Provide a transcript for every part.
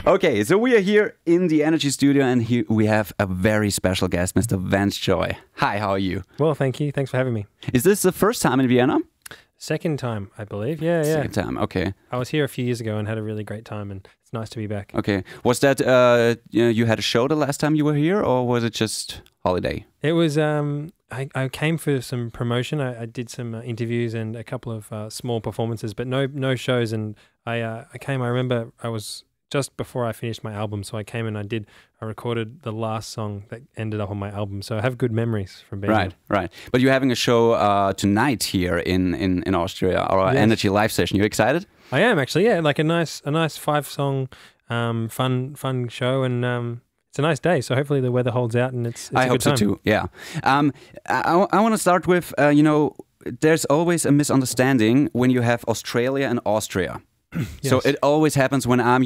Okay, so we are here in the Energy Studio, and here we have a very special guest, Mr. Vance Joy. Hi, how are you? Well, thank you. Thanks for having me. Is this the first time in Vienna? Second time, I believe. Yeah. Second time, okay. I was here a few years ago and had a really great time, and it's nice to be back. Okay. Was that, you had a show the last time you were here, or was it just holiday? It was, I came for some promotion. I did some interviews and a couple of small performances, but no shows. And I came, I remember I was just before I finished my album, so I came and I recorded the last song that ended up on my album. So I have good memories from being here. Right. But you're having a show tonight here in Austria, our Energy Live session. You excited? I am actually, yeah. Like a nice 5-song fun show, and it's a nice day. So hopefully the weather holds out and it's I a hope good time. So too. Yeah. I want to start with there's always a misunderstanding when you have Australia and Austria. Yes. So it always happens when I'm,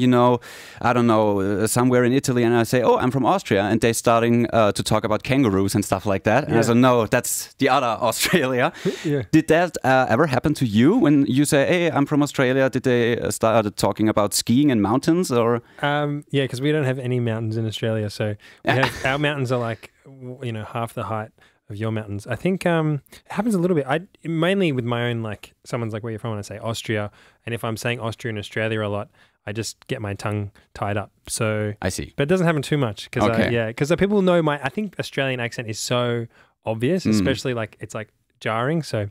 I don't know, somewhere in Italy, and I say, oh, I'm from Austria, and they're starting to talk about kangaroos and stuff like that. And I say, no, that's the other Australia. Yeah. Did that ever happen to you when you say, hey, I'm from Australia? Did they start talking about skiing and mountains? Or yeah, because we don't have any mountains in Australia. So our mountains are like, half the height of your mountains. I think it happens a little bit. Mainly with my own, like, someone's like, where you're from, and I say Austria. And if I'm saying Austria and Australia a lot, I just get my tongue tied up. So I see. But it doesn't happen too much because people know I think Australian accent is so obvious, especially like it's like jarring. So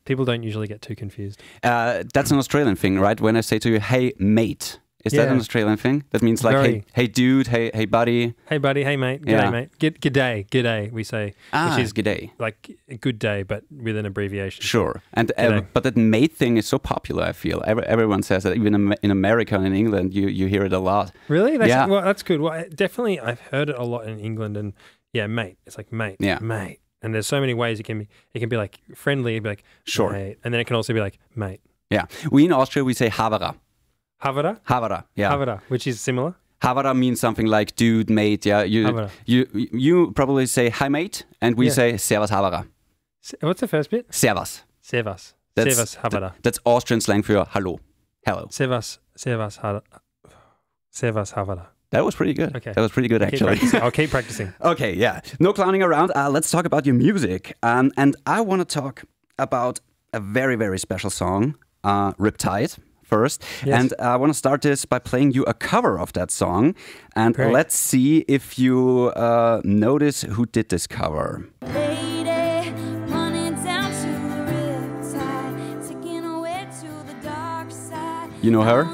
people don't usually get too confused. That's an Australian thing, right? When I say to you, hey, mate. Is that an Australian thing? That means like, hey dude, hey buddy. Hey buddy, hey mate, g'day mate. G'day, we say. Which is g'day. Like a good day, but with an abbreviation. Sure. And but that mate thing is so popular, I feel. Everyone says that, even in America and in England, you hear it a lot. Really? Well, that's good. Well, definitely, I've heard it a lot in England, and mate. It's like mate, mate. And there's so many ways it can be like friendly, it'd be like sure. Mate. And then it can also be like mate. Yeah. We in Austria, we say havara. Havara, yeah. Havara, which is similar. Havara means something like dude, mate. Yeah, you probably say hi, mate, and we say servus Havara. What's the first bit? Servus. Servus Havara. That's Austrian slang for hello. Servus Havara. That was pretty good. Okay. That was pretty good, actually. I'll keep practicing. Okay, yeah. No clowning around. Let's talk about your music. And I want to talk about a very, very special song, Riptide. First. Yes. And I want to start this by playing you a cover of that song. And let's see if you notice who did this cover. Lady, down to the riptide, taking away to the dark side. You know her?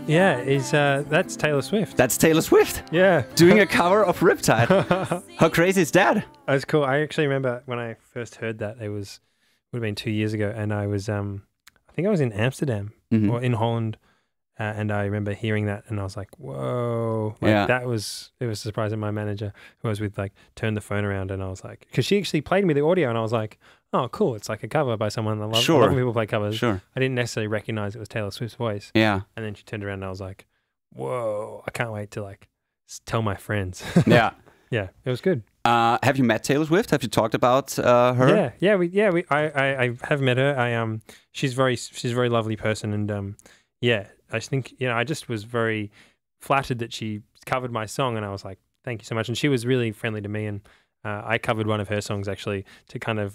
Yeah, that's Taylor Swift. That's Taylor Swift? Yeah. Doing a cover of Riptide. How crazy is that? That's cool. I actually remember when I first heard that, would have been 2 years ago, and I was, I think I was in Amsterdam. Or in Holland, and I remember hearing that, and I was like, "Whoa!" Like it was surprising. My manager, who was with, like, turned the phone around, and I was like, because she actually played me the audio, and I was like, "Oh, cool! It's like a cover by someone." I love when people play covers. Sure. I didn't necessarily recognize it was Taylor Swift's voice. Yeah. And then she turned around, and I was like, "Whoa! I can't wait to like tell my friends." Yeah. Yeah, it was good. Have you met Taylor Swift? Have you talked about her? I have met her. She's a very lovely person, and I think I just was very flattered that she covered my song, and I was like, thank you so much. And she was really friendly to me, and I covered one of her songs actually to kind of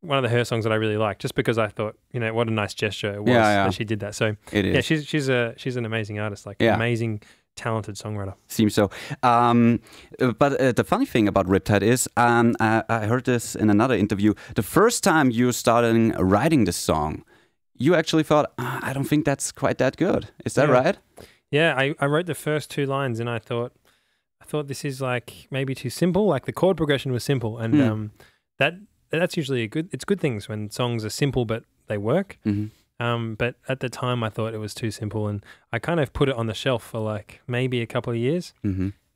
one of her songs that I really liked, just because I thought, what a nice gesture it was that she did that. So it is. Yeah, she's an amazing artist, like amazing. Talented songwriter. Seems so. But the funny thing about Riptide is, I heard this in another interview, the first time you started writing this song, you actually thought, I don't think that's quite that good. Is that right? Yeah, I wrote the first 2 lines, and I thought this is like maybe too simple. Like the chord progression was simple, and that's usually it's good things when songs are simple but they work. But at the time, I thought it was too simple, and I kind of put it on the shelf for like maybe a couple of years.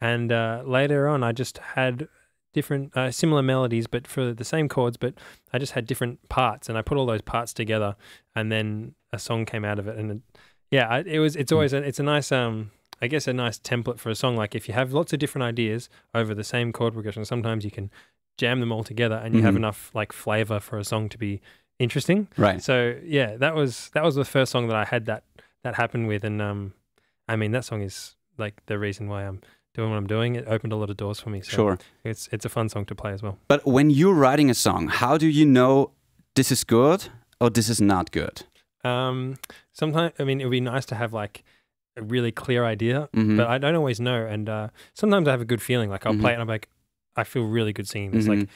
And later on, I just had different, similar melodies, but for the same chords, but I just had different parts, and I put all those parts together, and then a song came out of it. And it's always it's a nice, I guess, a nice template for a song. Like if you have lots of different ideas over the same chord progression, sometimes you can jam them all together, and you have enough like flavor for a song to be interesting. Right. So yeah, that was the first song that I had that happen with, and I mean, that song is like the reason why I'm doing what I'm doing. It opened a lot of doors for me. So Sure. It's a fun song to play as well. But when you're writing a song, how do you know this is good or this is not good? Sometimes, I mean, it would be nice to have like a really clear idea, but I don't always know. And sometimes I have a good feeling. Like I'll play it and I'm like, I feel really good singing this. Like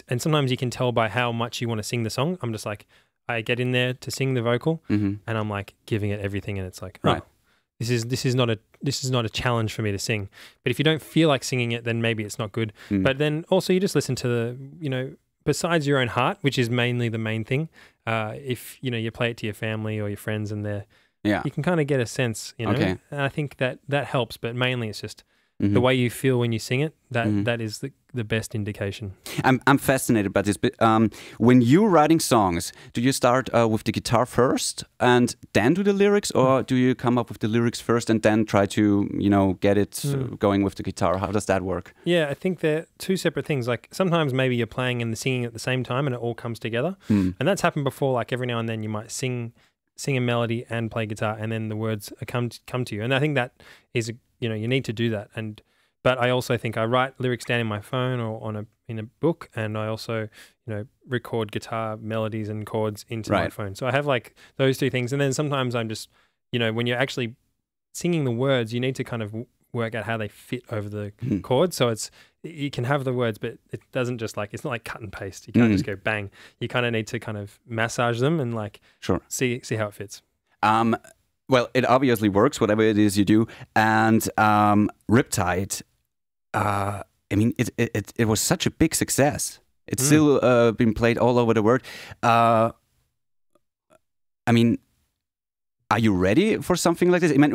and sometimes you can tell by how much you want to sing the song. I'm just like, I get in there to sing the vocal and I'm like giving it everything. And it's like, right. This is not a challenge for me to sing. But if you don't feel like singing it, then maybe it's not good. But then also you just listen to the, besides your own heart, which is mainly the main thing. If you play it to your family or your friends, and you can kind of get a sense, Okay. And I think that helps. But mainly it's just the way you feel when you sing it. That is the best indication. I'm fascinated by this. But when you're writing songs, do you start with the guitar first and then do the lyrics, or do you come up with the lyrics first and then try to get it going with the guitar? How does that work? Yeah, I think they're two separate things. Like sometimes maybe you're playing and the singing at the same time, and it all comes together. And that's happened before. Like every now and then you might sing a melody and play guitar, and then the words come to you. And I think that is you need to do that. But I also think I write lyrics down in my phone or in a book, and I also record guitar melodies and chords into my phone. So I have like those two things, and then sometimes I'm just when you're actually singing the words, you need to kind of work out how they fit over the chords. So you can have the words, but it doesn't just it's not like cut and paste. You can't just go bang. You kind of need to kind of massage them and see how it fits. Well, it obviously works, whatever it is you do. And Riptide, I mean, it was such a big success. It's still been played all over the world. I mean, are you ready for something like this? I mean,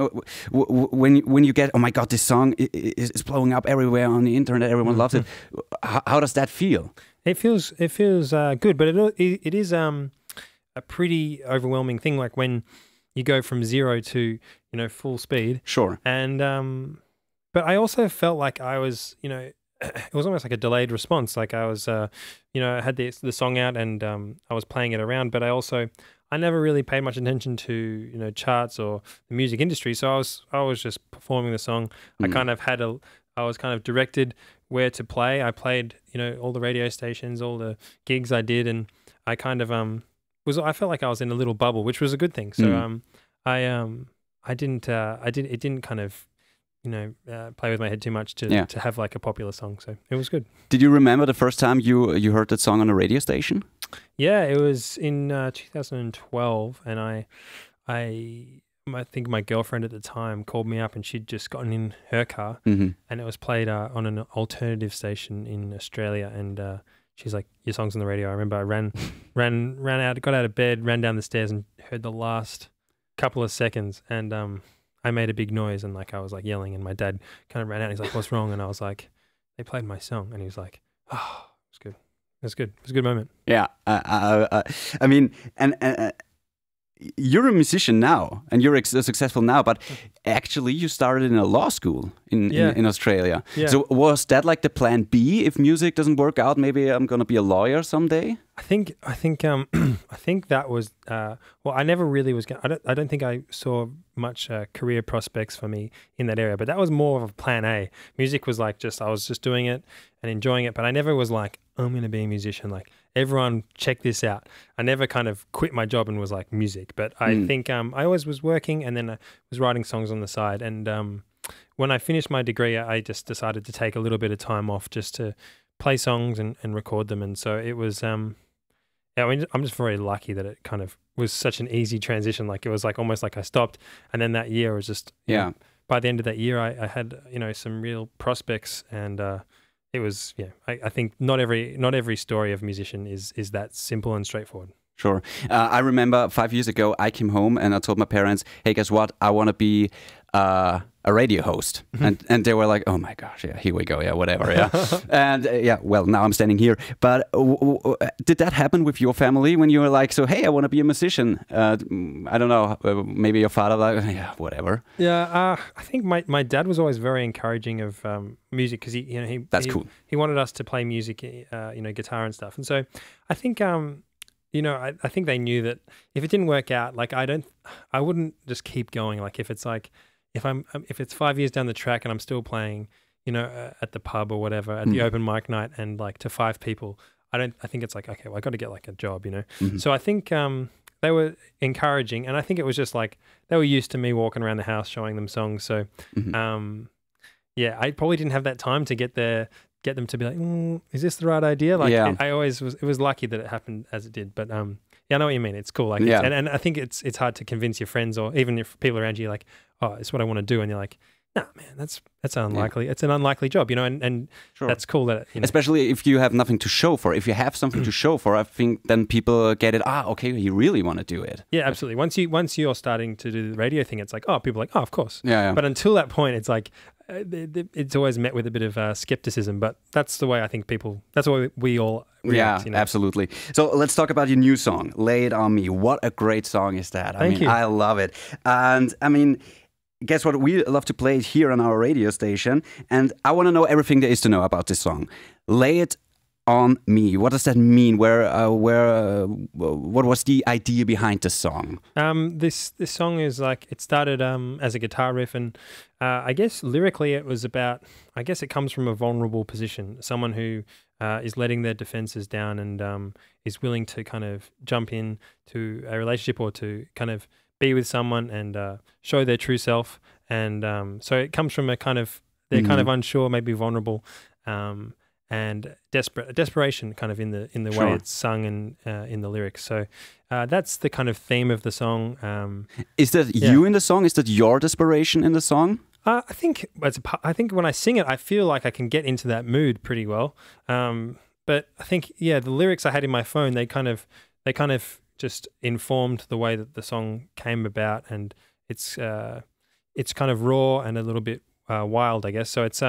when you get, oh my God, this song is blowing up everywhere on the internet, everyone loves it. How does that feel? It feels good, but it is a pretty overwhelming thing. Like when you go from 0 to full speed. Sure. And but I also felt like I was it was almost like a delayed response. Like I was I had the song out and I was playing it around, but I never really paid much attention to charts or the music industry. So I was just performing the song. I kind of I was kind of directed where to play. I played all the radio stations, all the gigs I did, and I kind of I felt like I was in a little bubble, which was a good thing. So it didn't kind of play with my head too much to have like a popular song. So it was good. Did you remember the first time you heard that song on a radio station? Yeah, it was in 2012, and I think my girlfriend at the time called me up, and she'd just gotten in her car, and it was played on an alternative station in Australia, and she's like, "Your song's on the radio." I remember I ran out, got out of bed, ran down the stairs, and heard the last couple of seconds, and I made a big noise, and I was yelling, and my dad kind of ran out, and he's like, "What's wrong?" And I was like, "They played my song," and he was like, "Oh, it was good. It was good. It was a good moment." Yeah, I mean, and you're a musician now, and you're successful now, but actually you started in a law school in Australia. Yeah. So was that like the plan B? If music doesn't work out, maybe I'm gonna be a lawyer someday. I think that was well, I never really was. I don't think I saw much career prospects for me in that area, but that was more of a plan A. Music was I was just doing it and enjoying it, but I never was like, I'm going to be a musician. Like, everyone check this out. I never kind of quit my job and was like music, but I think I always was working, and then I was writing songs on the side. And when I finished my degree, I just decided to take a little bit of time off just to play songs and record them. And so it was, I mean, I'm just very lucky that it kind of was such an easy transition. Like, it was like almost like I stopped, and then that year was just, by the end of that year, I had, some real prospects, and it was, I think not every story of musician is that simple and straightforward. Sure. I remember 5 years ago, I came home and I told my parents, hey, guess what? I want to be a radio host. And they were like, oh my gosh, yeah, here we go. Yeah, whatever. Yeah. And well, now I'm standing here. But did that happen with your family when you were like, so, hey, I want to be a musician? I don't know, maybe your father, like, yeah, whatever. Yeah, I think my dad was always very encouraging of music, because That's cool. He wanted us to play music, guitar and stuff. And so I think, I think they knew that if it didn't work out, like I wouldn't just keep going. Like if if it's 5 years down the track and I'm still playing, you know, at the pub or whatever, at the open mic night, and like to 5 people, I think it's like, okay, well, I got to get like a job, you know. So I think they were encouraging, and I think it was just like they were used to me walking around the house showing them songs. So yeah, I probably didn't have that time to get them to be like, is this the right idea? Like it was lucky that it happened as it did. But yeah, I know what you mean. It's cool. Like, and I think it's hard to convince your friends, or even if people around you, like, oh, it's what I want to do, and you're like, nah, man, that's unlikely. It's an unlikely job, you know, and that's cool that, you know. Especially if you have nothing to show for. If you have something to show for, I think then people get it. Okay, you really want to do it. Yeah, absolutely. Once you're starting to do the radio thing, it's like, oh, people are like, oh, of course. Yeah. But until that point, it's like, it's always met with a bit of skepticism. But that's the way I think that's the way we all react. You know? Absolutely. So let's talk about your new song, Lay It On Me. What a great song is that. Thank you. I love it. And I mean, guess what? We love to play it here on our radio station, and I want to know everything there is to know about this song. Lay It On Me. What does that mean? What was the idea behind this song? This song is like, it started as a guitar riff, and I guess lyrically it was about, I guess it comes from a vulnerable position, someone who is letting their defenses down and is willing to kind of jump in to a relationship or to kind of be with someone and show their true self, and so it comes from a kind of, they're kind of unsure, maybe vulnerable, and desperation, kind of in the way it's sung and in the lyrics. So that's the kind of theme of the song. Is that you in the song? Is that your desperation in the song? I think when I sing it, I feel like I can get into that mood pretty well. But I think the lyrics I had in my phone, they kind of just informed the way that the song came about, and it's kind of raw and a little bit wild, I guess. So it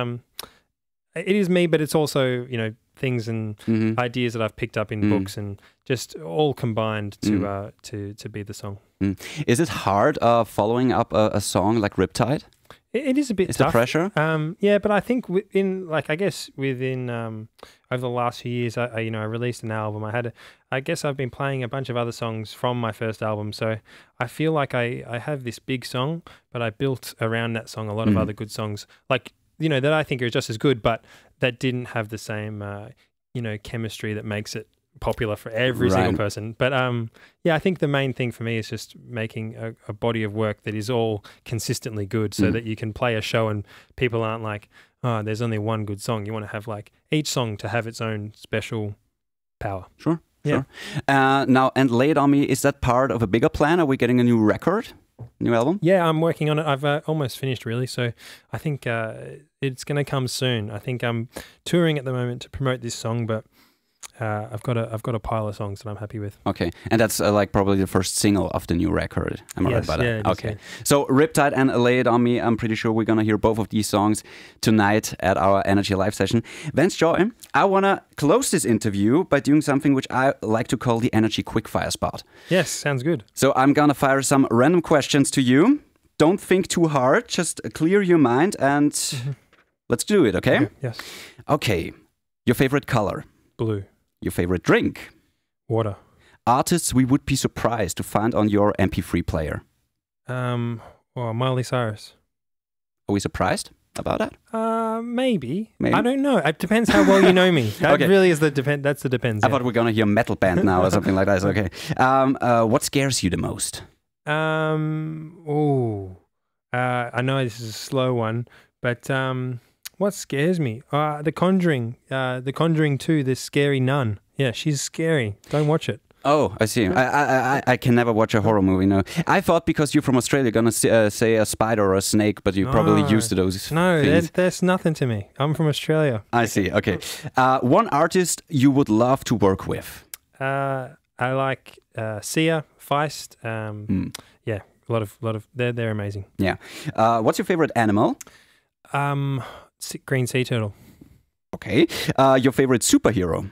is me, but it's also, you know, things and ideas that I've picked up in books, and just all combined to be the song. Is it hard following up a song like Riptide? It is a bit tough. Is the pressure? Yeah, but I think within over the last few years, I released an album. I guess I've been playing a bunch of other songs from my first album, so I feel like I have this big song, but I built around that song a lot of other good songs, like, you know, that I think are just as good, but that didn't have the same chemistry that makes it popular for every single person. But I think the main thing for me is just making a body of work that is all consistently good, so that you can play a show and people aren't like, oh, there's only one good song. You want to have like each song to have its own special power. Sure. Now, and Lay It On Me, is that part of a bigger plan? Are we getting a new record? New album? Yeah, I'm working on it. I've almost finished, really. So I think it's going to come soon. I think I'm touring at the moment to promote this song, but I've got a pile of songs that I'm happy with. Okay, and that's like probably the first single of the new record. Am I right about that? Okay. Yeah. So Riptide and Lay It On Me, I'm pretty sure we're gonna hear both of these songs tonight at our Energy Live session. Vance Joy, I wanna close this interview by doing something which I like to call the Energy Quickfire spot. Yes, sounds good. So I'm gonna fire some random questions to you. Don't think too hard, just clear your mind and let's do it, okay? Yes. Okay, your favorite color? Blue. Your favorite drink? Water. Artists we would be surprised to find on your MP3 player? Well, Miley Cyrus. Are we surprised about that? Maybe. I don't know. It depends how well you know me. That really is that's the depends. I thought we're gonna hear metal band now or something like that. Okay. What scares you the most? I know this is a slow one, but what scares me? The Conjuring. The Conjuring 2, this scary nun. Yeah, she's scary. Don't watch it. Oh, I see. I can never watch a horror movie, no. I thought because you're from Australia, you're going to say a spider or a snake, but you're probably used to those things. There's nothing to me. I'm from Australia. I see, okay. One artist you would love to work with? I like Sia, Feist. Yeah, a lot of they're amazing. Yeah. What's your favorite animal? Green sea turtle. Okay. Your favorite superhero?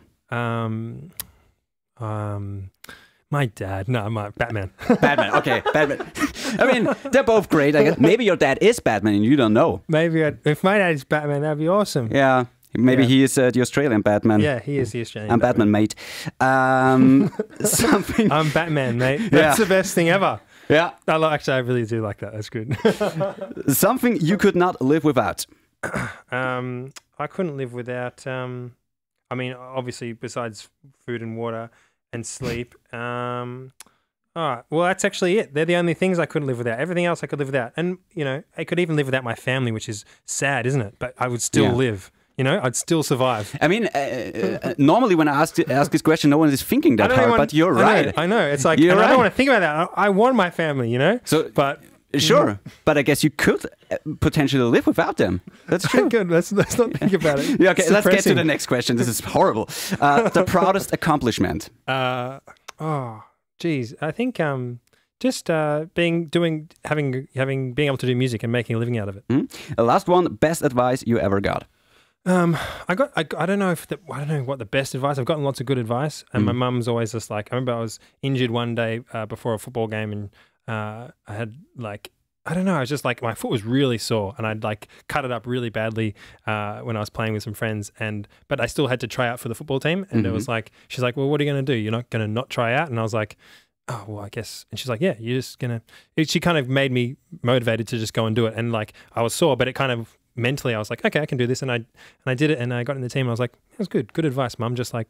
My dad. No, Batman. Batman. Okay, Batman. I mean, they're both great. I guess maybe your dad is Batman and you don't know. Maybe if my dad is Batman, that'd be awesome. Yeah. Maybe he is the Australian Batman. Yeah, he is the Australian. I'm Batman, mate. Something. I'm Batman, mate. That's the best thing ever. Yeah. Actually, I really do like that. That's good. Something you could not live without. I couldn't live without, I mean, obviously, besides food and water and sleep. Well, that's actually it. They're the only things I couldn't live without. Everything else I could live without. And, you know, I could even live without my family, which is sad, isn't it? But I would still live. You know, I'd still survive. I mean, normally when I ask this question, no one is thinking that hard, but you're right. I know. It's like, I don't want to think about that. I want my family, you know? But sure. But I guess you could potentially live without them. That's true. Good. Let's not think about it. Yeah, okay, let's get to the next question. This is horrible. The proudest accomplishment. Geez, I think just being able to do music and making a living out of it. The last one, best advice you ever got. I don't know what the best advice. I've gotten lots of good advice, and my mum's always just like. I remember I was injured one day before a football game, and I had like. I don't know. I was just like, my foot was really sore and I'd like cut it up really badly when I was playing with some friends. But I still had to try out for the football team. And it was like, she's like, well, what are you going to do? You're not going to not try out? And I was like, oh, well, I guess. And she's like, yeah, you're just going to. She kind of made me motivated to just go and do it. And like, I was sore, but it kind of mentally, I was like, okay, I can do this. And I did it and I got in the team. I was like, that was good. Good advice, Mum. Just like,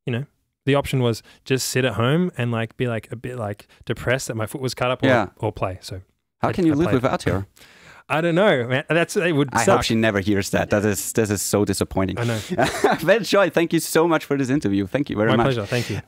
you know. The option was just sit at home and like be like a bit like depressed that my foot was cut up or play. So. How can you live without her? I don't know, man. It would suck. I hope she never hears that. This is so disappointing. I know. Vance, thank you so much for this interview. Thank you very much. My pleasure. Thank you.